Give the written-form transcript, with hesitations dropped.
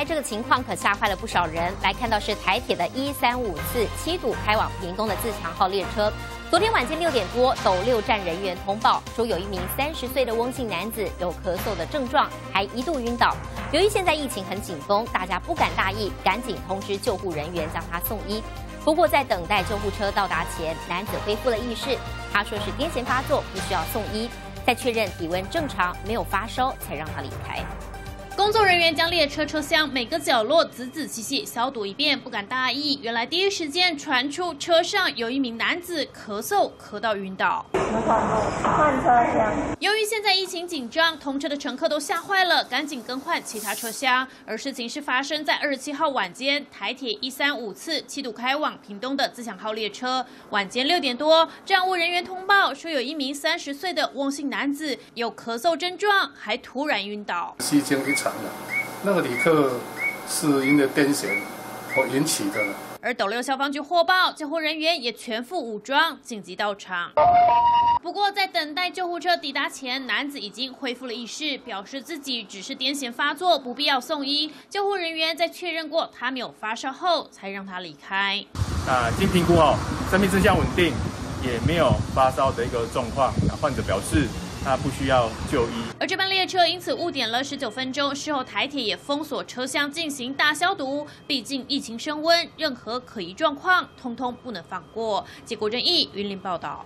来这个情况可吓坏了不少人。来看到是台铁的135次7堵开往屏东的自强号列车。昨天晚间6点多，斗六站人员通报说，有一名30岁的翁姓男子有咳嗽的症状，还一度晕倒。由于现在疫情很紧绷，大家不敢大意，赶紧通知救护人员将他送医。不过在等待救护车到达前，男子恢复了意识。他说是癫痫发作，必须要送医。在确认体温正常，没有发烧，才让他离开。工作人员将列车车厢每个角落仔仔细细消毒一遍，不敢大意。原来第一时间传出车上有一名男子咳嗽，咳到晕倒。换车厢。由于现在疫情紧张，同车的乘客都吓坏了，赶紧更换其他车厢。而事情是发生在27号晚间，台铁135次7堵开往屏东的自强号列车。晚间6点多，站务人员通报说，有一名30岁的翁姓男子有咳嗽症状，还突然晕倒。那个旅客是因为癫痫引起的。而斗六消防局获报，救护人员也全副武装，紧急到场。不过，在等待救护车抵达前，男子已经恢复了意识，表示自己只是癫痫发作，不必要送医。救护人员在确认过他没有发烧后，才让他离开。经评估后，生命迹象稳定，也没有发烧的一个状况。患者表示，他不需要就医，而这班列车因此误点了19分钟。事后台铁也封锁车厢进行大消毒，毕竟疫情升温，任何可疑状况通通不能放过。结果正义云林报道。